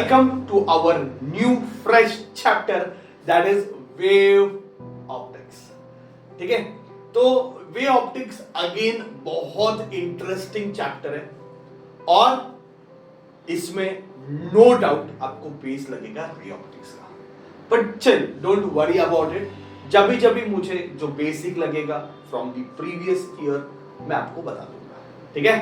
Welcome to our new fresh chapter that is wave optics. ठीक है, तो wave optics again बहुत interesting chapter है और इसमें नो डाउट आपको बेस लगेगा रे ऑप्टिक्स का. बट चल डोंट वरी अबाउट इट. जब भी मुझे जो बेसिक लगेगा फ्रॉम द प्रीवियस ईयर मैं आपको बता दूंगा. ठीक है,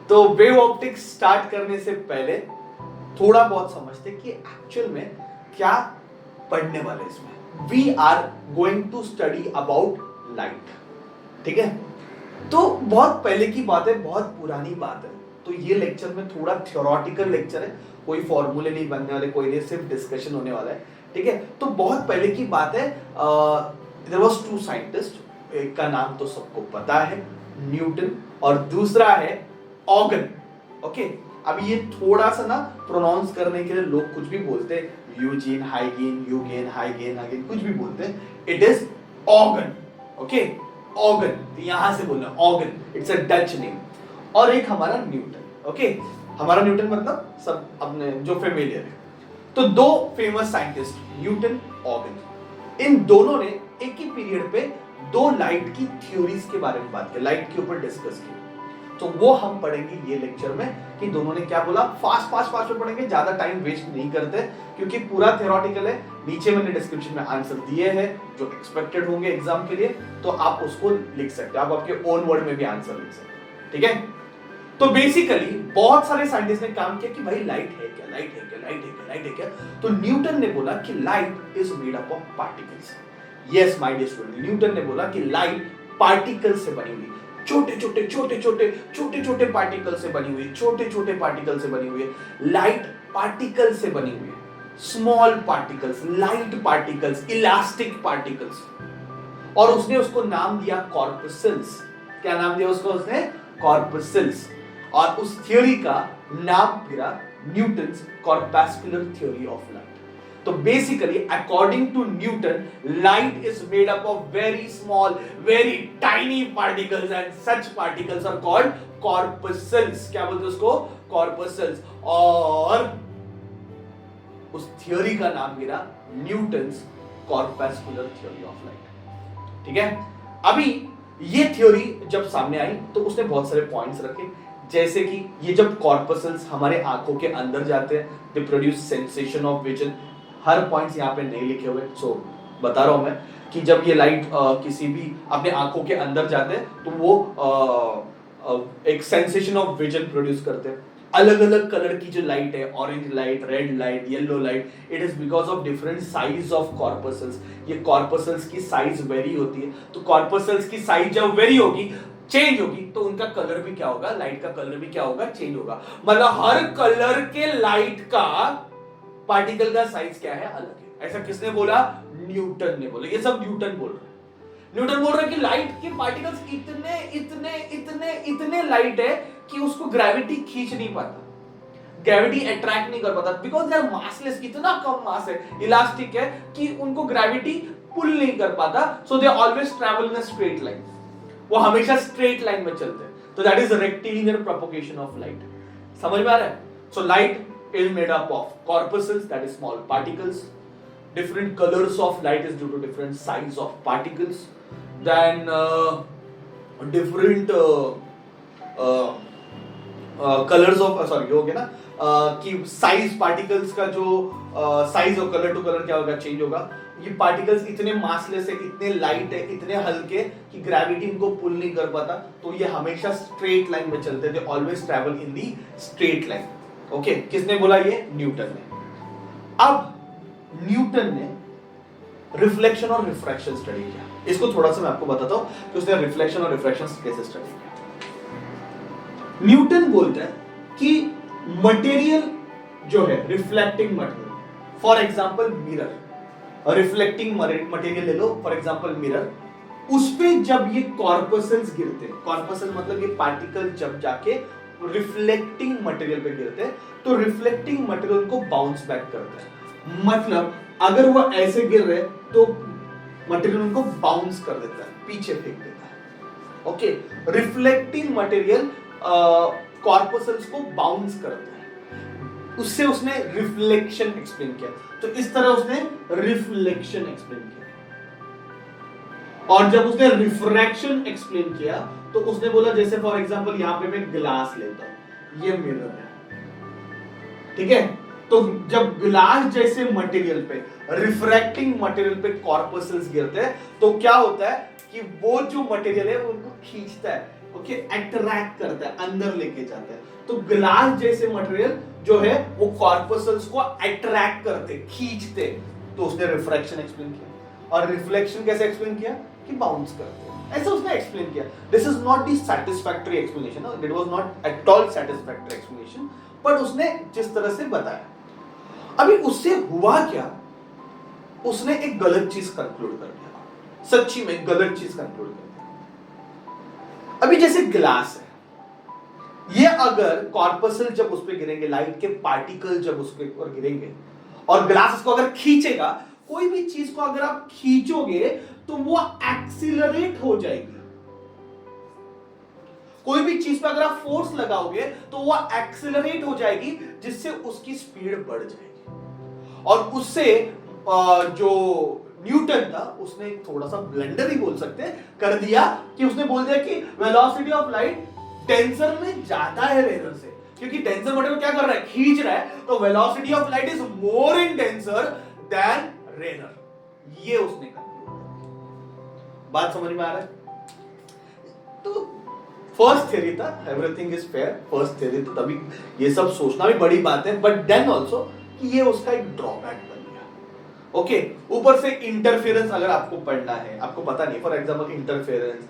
तो वेव ऑप्टिक्स स्टार्ट करने से पहले थोड़ा बहुत समझते कि एक्चुअल में क्या पढ़ने वाले इसमें. We are going to study about light. ठीक है, तो बहुत पहले की बात है, बहुत पुरानी बात है. तो ये लेक्चर में थोड़ा थ्योरेटिकल लेक्चर है, कोई फॉर्मूले नहीं बनने वाले, कोई नहीं, सिर्फ डिस्कशन होने वाला है. ठीक है, तो बहुत पहले की बात है. देयर वाज टू साइंटिस्ट, एक का नाम तो सबको पता है न्यूटन और दूसरा है ऑगन. ओके, अभी ये थोड़ा सा ना प्रोनाउंस करने के लिए लोग कुछ भी बोलते हैं, यूजीन, हाइगेन, यूगेन, हाइगेन, हाइगेन, कुछ भी बोलते हैं. It is Ogan. Okay, Ogan, तो यहां से बोलना Ogan, it's a Dutch name. और एक हमारा न्यूटन. ओके, हमारा न्यूटन मतलब सब अपने जो फेमिलियर है. तो दो फेमस साइंटिस्ट न्यूटन, ऑगन, इन दोनों ने एक ही पीरियड पे दो लाइट की थ्योरीज के बारे में बात की, लाइट के ऊपर डिस्कस की. तो वो हम पढ़ेंगे ये लेक्चर में कि दोनों ने क्या बोला. फास्ट में पढ़ेंगे, ज्यादा टाइम वेस्ट नहीं करते क्योंकि पूरा थ्योरेटिकल है. नीचे मैंने डिस्क्रिप्शन में आंसर दिए हैं जो एक्सपेक्टेड होंगे एग्जाम के लिए, तो आप उसको लिख सकते हो, आप आपके ओन वर्ड में भी आंसर लिख सकते हो. ठीक है, तो बेसिकली बहुत सारे साइंटिस्ट ने काम किया कि भाई लाइट है क्या, लाइट है क्या, लाइट है क्या, लाइट है क्या. तो न्यूटन ने बोला कि light is made up of particles. Yes my dear student, Newton ने बोला कि लाइट पार्टिकल से बनी हुई, छोटे छोटे पार्टिकल से बनी हुई, छोटे पार्टिकल से बनी हुई है. लाइट पार्टिकल से बनी हुई है, small particles, light particles, elastic particles. और उसने उसको नाम दिया कॉर्पस्कल्स. क्या नाम दिया उसको उसने? कॉर्पस्कल्स. और उस थ्योरी का नाम फिरा Newton's corpuscular theory of light. तो basically according to Newton, light is made up of very small, very tiny particles and such particles are called corpuscles. क्या बोलते हैं उसको? कॉर्पस्कल्स. और उस थ्योरी का नाम गिरा Newton's corpuscular theory of light. ठीक है, अभी ये थ्योरी जब सामने आई तो उसने बहुत सारे पॉइंट्स रखे, जैसे कि ये जब कॉर्पस्कल्स हमारे आंखों के अंदर जाते हैं, दे produce sensation of vision. Her points यहाँ पे नहीं लिखे हुए, सो बता रहा हूं मैं कि जब ये लाइट किसी भी अपने आंखों के अंदर जाते हैं तो वो एक सेंसेशन ऑफ विजन प्रोड्यूस करते हैं. अलग अलग कलर की जो लाइट है, orange light, red light, yellow light, it is because of different size of corpuscles. ये कॉर्पस्कल्स की साइज वेरी होती है, तो कॉर्पस्कल्स की साइज जब वेरी होगी, चेंज होगी, तो उनका कलर भी क्या होगा, लाइट का कलर भी क्या होगा, चेंज होगा. मतलब हर कलर के लाइट का पार्टिकल का साइज क्या है, अलग है. ऐसा किसने बोला? न्यूटन ने बोला. ये सब न्यूटन बोल रहा है. न्यूटन बोल रहा है कि लाइट के पार्टिकल्स इतने इतने इतने इतने लाइट है कि उसको ग्रेविटी खींच नहीं पाता, ग्रेविटी अट्रैक्ट नहीं कर पाता, बिकॉज दे आर मासलेस. इतना कम मास है, इलास्टिक है कि उनको ग्रेविटी पुल नहीं कर पाता. So they always travel in a straight line. वो हमेशा स्ट्रेट लाइन में चलते हैं. तो that is rectilinear propagation of light. समझ में आ रहा है? So light is made up of corpuscles, that is small particles. Different colors of light is due to different size of particles. Then different colors of sorry हो गया ना कि size particles का जो size और color to color क्या होगा, change होगा. ये particles इतने massless है, इतने light है, इतने हल्के कि gravity इनको pull नहीं कर पाता, तो ये हमेशा straight line में चलते हैं. They always travel in the straight line. Okay, किसने बोला? ये न्यूटन ने. अब न्यूटन ने रिफ्लेक्शन और रिफ्रैक्शन स्टडी किया. इसको थोड़ा सा मैं आपको बताता हूं कि उसने रिफ्लेक्शन और रिफ्रैक्शन कैसे स्टडी किया. न्यूटन बोलता है कि मटेरियल जो है, reflecting material, for example mirror, reflecting material ले लो, फॉर एग्जांपल मिरर, उस पे जब ये कॉर्पस्कल्स गिरते हैं, कॉर्पस्कल मतलब ये पार्टिकल जब जाके रिफ्लेक्टिंग मटेरियल पे गिरते हैं, तो रिफ्लेक्टिंग मटेरियल को बाउंस बैक करता है. मतलब अगर वो ऐसे गिर रहे तो मटेरियल उनको बाउंस कर देता है, पीछे फेंक देता है. ओके, रिफ्लेक्टिंग मटेरियल कॉर्पस्कल्स को बाउंस करता है. उससे उसने रिफ्लेक्शन एक्सप्लेन किया। तो इस तरह उसने रिफ्लेक्शन एक्सप्लेन किया। और जब उसने रिफ्रैक्शन एक्सप्लेन किया तो उसने बोला जैसे फॉर एग्जांपल यहां पे मैं ग्लास लेता हूं, ये मिरर है, ठीक है। तो जब ग्लास जैसे मटेरियल पे, रिफ्रैक्टिंग मटेरियल पे कॉर्पस्कल्स गिरते हैं तो क्या होता है कि वो जो मटेरियल है वो उनको खींचता है, ओके, अट्रैक्ट करता है, अंदर लेके जाता है। तो ग्लास जैसे मटेरियल जो है वो कॉर्पस्कल्स को अट्रैक्ट करते, खींचते। तो उसने रिफ्रैक्शन एक्सप्लेन किया। और रिफ्लेक्शन कैसे एक्सप्लेन किया कि बाउंस करते हैं, ऐसा उसने एक्सप्लेन किया। This is not the satisfactory explanation, it was not at all satisfactory explanation, but उसने जिस तरह से बताया। अभी उससे हुआ क्या, उसने एक गलत चीज कंक्लूड कर दिया, सच्ची में गलत चीज कंक्लूड कर दिया। अभी जैसे ग्लास है, ये अगर कॉर्पस्कल जब उस पर गिरेंगे, लाइट के पार्टिकल जब उस पर गिरेंगे और ग्लास इसको अगर खींचेगा, कोई भी चीज को अगर आप खींचोगे तो वो एक्सीलरेट हो जाएगी। कोई भी चीज पे अगर आप फोर्स लगाओगे तो वो एक्सीलरेट हो जाएगी, जिससे उसकी स्पीड बढ़ जाएगी। और उससे जो न्यूटन था उसने थोड़ा सा ब्लंडर ही बोल सकते हैं कर दिया कि उसने बोल दिया कि वेलोसिटी ऑफ लाइट डेंसर में ज्यादा है रेनर से, क्योंकि डेंसर मटेरियल क्या कर रहा है, खींच रहा है, तो velocity of light is more in denser than रेनर। ये उसने कहा। बात समझ में आ रहा है? तो फर्स्ट थ्योरी था everything is fair, first theory तो तभी ये सब सोचना भी बड़ी बात है, बट देन ऑल्सो कि ये उसका एक ड्रॉबैक बन गया। ओके, ऊपर से इंटरफेरेंस अगर आपको पढ़ना है, आपको पता नहीं, for example interference,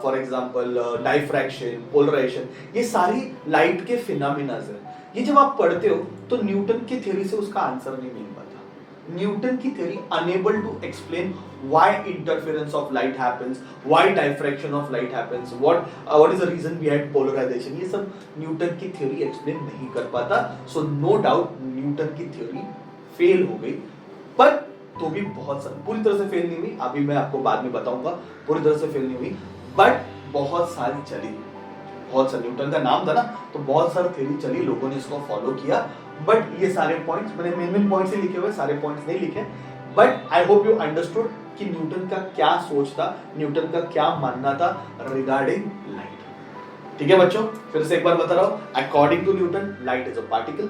for example diffraction, polarisation, ये सारी लाइट के फिनोमेनास है। ये जब आप पढ़ते हो तो न्यूटन की थ्योरी से उसका आंसर नहीं मिल पाता। न्यूटन की theory unable to explain why interference of light happens, why diffraction of light happens, what is the reason behind polarization, ये सब न्यूटन की थ्योरी एक्सप्लेन नहीं कर पाता। सो नो डाउट न्यूटन की थ्योरी फेल हो गई, पर तो भी बहुत सारी, पूरी तरह से फेल नहीं हुई, अभी मैं आपको बाद में बताऊंगा, पूरी तरह से फेल नहीं हुई, बट बहुत सारी चली, बहुत सारी, न्यूटन का नाम था ना, तो बहुत सारी थ्योरी चली, लोगों ने इसको फॉलो किया। बट ये सारे पॉइंट्स मैंने मेन पॉइंट्स ही लिखे हुए, सारे पॉइंट्स नहीं लिखे, but I hope you understood कि न्यूटन का क्या सोच था, न्यूटन का क्या मानना था रिगार्डिंग लाइट। ठीक है बच्चों, फिर से एक बार बता रहा हूं, according to Newton light is a particle,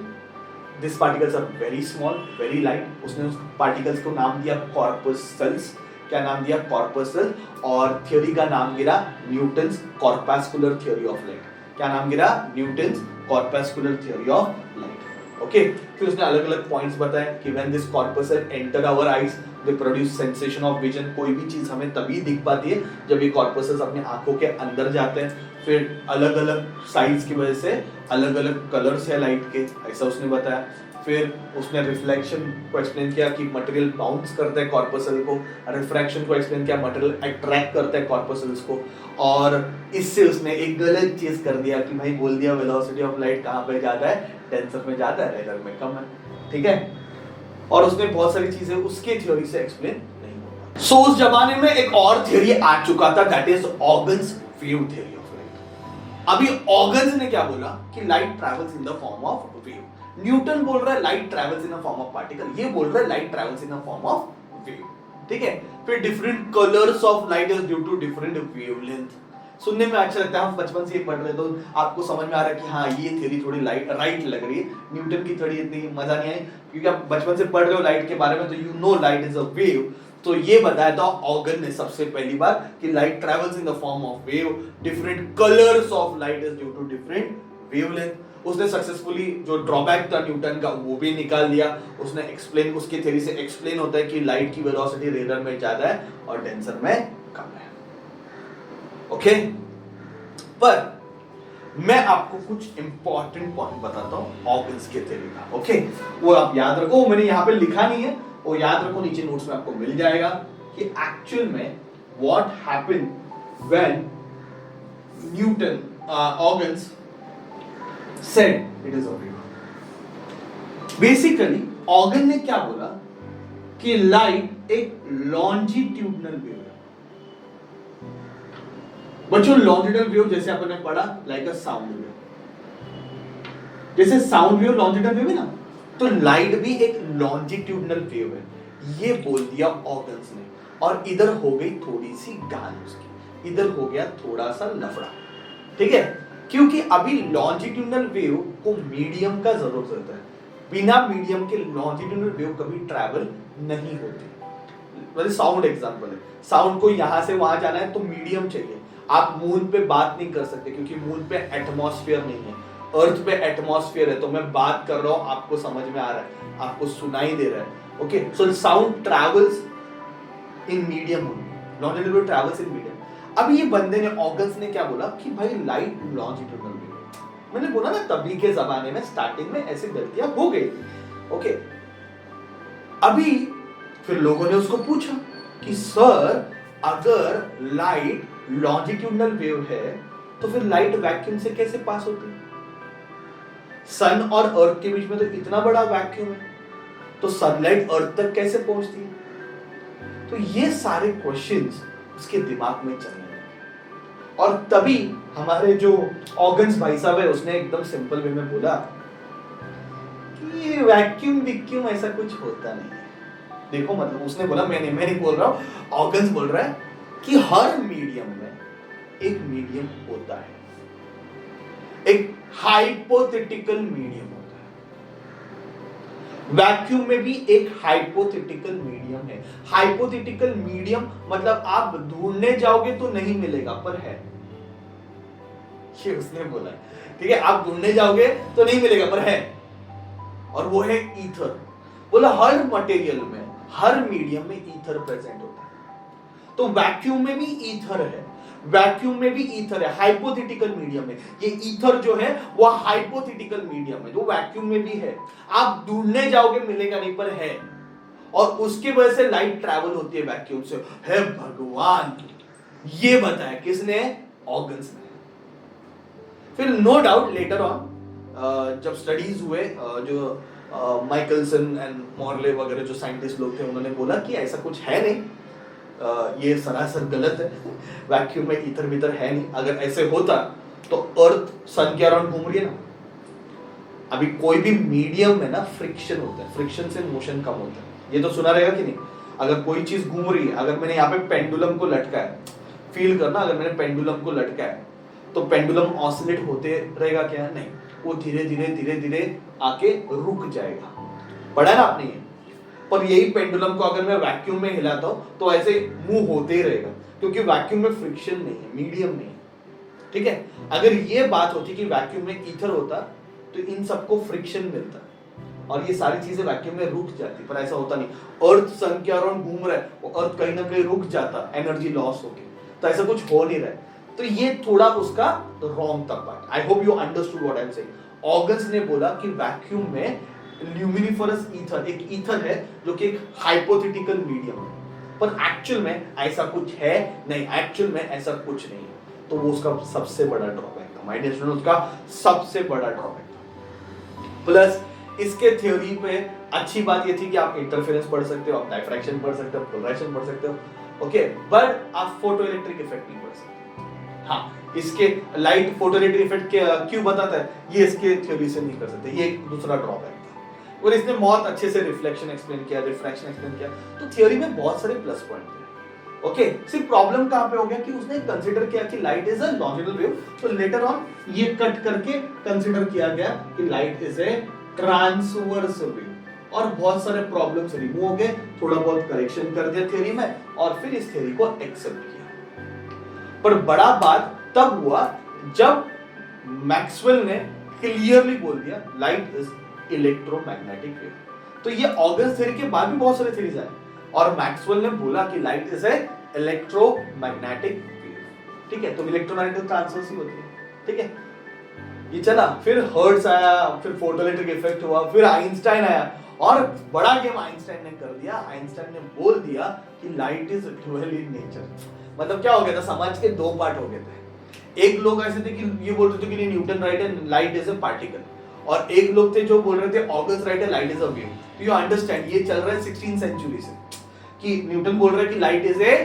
this particles are very small, very light. उसने उस पार्टिकल्स को नाम दिया कॉर्पस्कल्स। क्या नाम दिया? कॉर्पस्कल। और थ्योरी का नाम गिरा Newton's corpuscular theory of light. क्या नाम गिरा? Newton's corpuscular theory of light. Okay, फिर उसने अलग अलग पॉइंट्स बताए कि when this corpuscle enter our eyes they produce sensation of vision. कोई भी चीज हमें तभी दिख पाती है जब ये कॉर्पस्कल्स अपने आंखों के अंदर जाते हैं। फिर अलग अलग साइज की वजह से अलग अलग कलर्स है लाइट के, ऐसा उसने बताया। फिर उसने रिफ्लेक्शन को एक्सप्लेन किया कि मटेरियल बाउंस करता है कॉर्पस्कल को, रिफ्रैक्शन को एक्सप्लेन किया मटेरियल अट्रैक्ट करता है कॉर्पस्कल्स को। और इससे उसने एक गलत चीज कर दिया कि भाई बोल दिया वेलोसिटी ऑफ लाइट कहां पे जाता है, टेंसर में जाता है, रेलर में कम है। ठीक है, और उसने बहुत सारी चीजें उसके थ्योरी से एक्सप्लेन नहीं होगा। सो उस जमाने में एक और थ्योरी आ चुका था, that is Huygens wave theory of light. अभी ऑर्गन्स ने क्या बोला कि light travels in the form of wave. Newton बोल रहा है light travels in a form of particle, ये बोल रहा है light travels in a form of wave. ठीक है, फिर different colours of light is due to different wavelength. सुनने में अच्छा लगता है, हम बचपन से ये पढ़ रहे तो आपको समझ में आ रहा है कि हाँ ये थ्योरी थोड़ी लाइट राइट लग रही है। न्यूटन की थ्योरी इतनी मजा नहीं आई क्योंकि आप बचपन से पढ़ रहे हो लाइट के बारे में, तो you know light is a wave. तो ये बताया था ऑर्गन ने सबसे पहली बार कि light travels in the form of wave, different colours of light is due to different wavelength. उसने सक्सेसफुली जो ड्रॉबैक था न्यूटन का वो भी निकाल दिया। उसने एक्सप्लेन, उसकी थ्योरी से एक्सप्लेन होता है कि लाइट की वेलोसिटी रेलर में ज्यादा है और डेंसर में कम है। ओके, पर मैं आपको कुछ इंपॉर्टेंट पॉइंट बताता हूं ऑर्गन्स के थ्योरी का। ओके, वो आप याद रखो, मैंने यहां पे लिखा नहीं है, वो याद रखो, नीचे नोट्स में आपको मिल जाएगा कि एक्चुअल में what happened when Newton organs said it is a wave. Basically organ ने क्या बोला कि लाइट एक लॉन्जिट्यूडनल वेव है। बच्चों लॉन्जिट्यूडनल वेव जैसे आपने पढ़ा लाइक अ साउंड वेव, जैसे साउंड वेव लॉन्जिट्यूडनल वेव है ना, तो लाइट भी एक लॉन्जिट्यूडनल वेव है, ये बोल दिया ऑर्गन्स ने। और इधर हो गई थोड़ी सी गान उसकी, इधर हो गया थोड़ा सा लफड़ा, ठीक है, क्योंकि अभी लॉन्जिट्यूडनल वेव को मीडियम का जरूरत रहता है, बिना मीडियम के लॉन्जिट्यूडनल वेव कभी ट्रैवल नहीं होती। मतलब साउंड एग्जांपल है, साउंड को यहां से वहां जाना है तो मीडियम चाहिए। आप मून पे बात नहीं कर सकते क्योंकि मून पे एटमॉस्फेयर नहीं है, अर्थ पे एटमॉस्फेयर है, तो मैं बात कर रहा हूं, आपको समझ में आ रहा है, आपको सुनाई दे रहा है, okay. So sound travels in medium, longitudinal wave travels in medium. अब ये बंदे ने, ऑर्गन्स ने क्या बोला कि भाई लाइट लॉन्जिट्यूडनल वेव, मैंने बोला ना तभी के जमाने में स्टार्टिंग में ऐसी गलतियां हो गई थी, ओके। अभी फिर लोगों ने उसको पूछा कि सर अगर लाइट लॉन्जिट्यूडनल वेव है तो फिर लाइट वैक्यूम से कैसे पास होती है? सन और अर्थ के बीच में तो इतना बड़ा वैक्यूम है, तो सनलाइट अर्थ तक कैसे पहुंचती है? तो ये सारे क्वेश्चंस उसके दिमाग में चल रहे हैं। और तभी हमारे जो ऑर्गन्स भाई साहब है, उसने एकदम सिंपल वे में बोला कि ये वैक्यूम विक्यूम ऐसा कुछ होता नहीं है। देखो मतलब उसने बोला, मैं नहीं बोल रहा हूं, ऑर्गन्स बोल रहा है कि हर मीडियम में एक मीडियम होता है, एक हाइपोथेटिकल मीडियम होता है। वैक्यूम में भी एक हाइपोथेटिकल मीडियम है। हाइपोथेटिकल मीडियम मतलब आप ढूंढने जाओगे तो नहीं मिलेगा, पर है, ये उसने बोला, ठीक है, आप ढूंढने जाओगे तो नहीं मिलेगा, पर है, और वो है ईथर। बोला हर मटेरियल में, हर मीडियम में ईथर प्रेजेंट होता है। तो वैक्यूम में भी ईथर है, वैक्यूम में भी ईथर है, हाइपोथेटिकल मीडियम है। ये ईथर जो है वो हाइपोथेटिकल मीडियम है, जो वैक्यूम में भी है। आप ढूंढने जाओगे मिलेगा नहीं, पर है, और उसकी वजह से लाइट ट्रैवल होती है वैक्यूम से। है भगवान, ये बताया किसने? ऑर्गन्स ने। फिर नो डाउट लेटर ऑन जब स्टडीज हुए, जो माइकलसन एंड मॉर्ले वगैरह जो साइंटिस्ट लोग थे, उन्होंने बोला कि ऐसा कुछ है नहीं, ये सरासर गलत है, वैक्यूम में ईथर भीतर है नहीं। अगर ऐसे होता तो अर्थ सन के अराउंड घूम रही है ना। अभी कोई भी मीडियम में ना फ्रिक्शन होता है, फ्रिक्शन से मोशन कम होता है, ये तो सुना रहेगा कि नहीं। अगर कोई चीज घूम रही है, अगर मैंने यहाँ पे पेंडुलम को लटकाया, फील करना, अगर मैंने पेंडुलम को लटकाया तो पेंडुलम ऑसिलेट होते रहेगा क्या? नहीं, वो धीरे धीरे धीरे धीरे आके रुक जाएगा। पढ़ा है ना आपने ये? पर यही पेंडुलम को अगर मैं वैक्यूम में हिलाता हूं तो ऐसे मूव होते ही रहेगा, क्योंकि वैक्यूम में फ्रिक्शन नहीं है, मीडियम नहीं है, ठीक है। अगर ये बात होती कि वैक्यूम में ईथर होता तो इन सबको फ्रिक्शन मिलता और ये सारी चीजें वैक्यूम में रुक जाती, पर ऐसा होता नहीं। अर्थ सन के अराउंड घूम रहा है, वो अर्थ कहीं ना कहीं रुक जाता एनर्जी लॉस होके, तो ऐसा कुछ हो नहीं रहा है। तो ये थोड़ा उसका रॉन्ग था part. I hope you understood what I am saying. Organs ने बोला कि वैक्यूम में ल्यूमिनिफरस ईथर, एक ईथर है जो कि एक हाइपोथेटिकल मीडियम है, पर एक्चुअल में ऐसा कुछ है नहीं, एक्चुअल में ऐसा कुछ नहीं है। तो वो उसका सबसे बड़ा ड्रॉबैक था, माय डियर स्टूडेंट, उसका सबसे बड़ा ड्रॉबैक था। प्लस इसके थ्योरी पे अच्छी बात ये थी कि आप इंटरफेरेंस पढ़ सकते हो, आप डायफ्रैक्शन पढ़ सकते हो, पोलराइजेशन पढ़ सकते हो, ओके, बट आप फोटो इलेक्ट्रिक इफेक्ट नहीं पढ़ सकते। हाँ, इसके लाइट फोटो इलेक्ट्रिक इफेक्ट क्यों बताता है, ये इसके थ्योरी से नहीं कर सकते, ये एक दूसरा ड्रॉबैक था। और इसने बहुत अच्छे से रिफ्लेक्शन एक्सप्लेन किया, रिफ्रैक्शन एक्सप्लेन किया, तो थ्योरी में बहुत सारे प्लस पॉइंट थे। ओके, सिर्फ प्रॉब्लम कहां पे हो गया कि उसने कंसीडर किया कि light is a longitudinal wave, तो लेटर ऑन ये कट करके कंसीडर किया गया कि light is a transverse wave, और बहुत सारे प्रॉब्लम्स रिमूव हो गए, थोड़ा बहुत करेक्शन कर दिया थ्योरी में, और फिर इस थ्योरी को एक्सेप्ट किया। पर बड़ा बात तब हुआ जब मैक्सवेल ने क्लियरली बोल दिया लाइट इज इलेक्ट्रोमैग्नेटिक वेव। तो ये ऑर्गन्स थ्योरी के बाद भी बहुत सारे थ्योरीज आए, और मैक्सवेल ने बोला कि light is a electromagnetic wave, ठीक है। तो इलेक्ट्रोमैग्नेटिक ट्रांसवर्स ही होती है, ठीक है। ये चला, फिर हर्ट्ज आया, फिर फोटोइलेक्ट्रिक इफेक्ट हुआ, फिर आइंस्टाइन आया, और बड़ा गेम आइंस्टाइन ने कर दिया। आइंस्टाइन ने बोल दिया कि light is dual in nature. मतलब क्या हो गया था, समाज के दो पार्ट हो गए थे। एक लोग ऐसे थे कि ये बोलते थे कि न्यूटन राइट है, लाइट इज ए पार्टिकल, और एक लोग थे जो बोल रहे थे ऑर्गन्स राइट है, लाइट इज अ वेव। तो यू अंडरस्टैंड, ये चल रहा है 16th सेंचुरी से कि न्यूटन बोल रहा है कि लाइट इज ए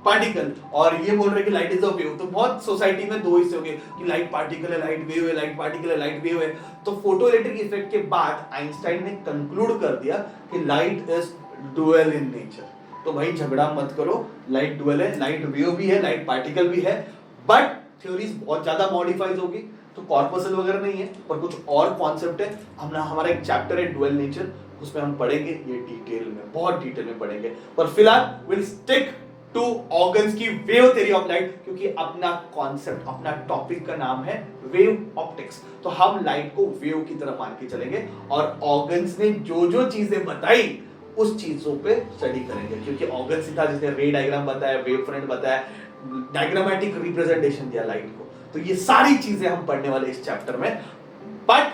पार्टिकल, और ये बोल रहे हैं कि लाइट इज अ वेव। तो बहुत सोसाइटी में दो हिस्से हो गए कि लाइट पार्टिकल है, लाइट वेव है, लाइट पार्टिकल है, लाइट वेव है। तो फोटो इलेक्ट्रिक इफेक्ट के बाद आइंस्टाइन ने कंक्लूड कर दिया कि light is dual in nature. तो भाई झगड़ा मत करो, लाइट डुअल है, लाइट वेव भी है, लाइट पार्टिकल भी है, बट थ्योरीज बहुत ज्यादा मॉडिफाइज होगी। तो कॉर्पसल वगैरह नहीं है, पर कुछ और कॉन्सेप्ट है। हमारा एक चैप्टर है डुअल नेचर, उसमें हम पढ़ेंगे ये डिटेल में, बहुत डिटेल में पढ़ेंगे। पर फिलहाल विल स्टिक टू ऑर्गन्स की वेव थ्योरी ऑफ लाइट, क्योंकि अपना कॉन्सेप्ट, अपना टॉपिक का नाम है वेव ऑप्टिक्स। तो हम लाइट को वेव की तरह मान के चलेंगे, और ऑर्गन्स ने जो जो चीजें बताई उस चीजों पे स्टडी करेंगे, क्योंकि ऑर्गन्स ही था जिसने रे डायग्राम बताया, वेव फ्रंट बताया, डायग्रामेटिक रिप्रेजेंटेशन दिया लाइट को। तो ये सारी चीजें हम पढ़ने वाले इस चैप्टर में, but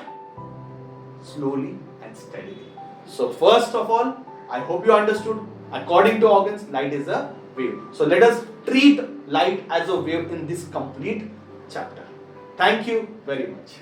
slowly and steadily. So first of all, I hope you understood. According to organs, light is a wave. So let us treat light as a wave in this complete chapter. Thank you very much.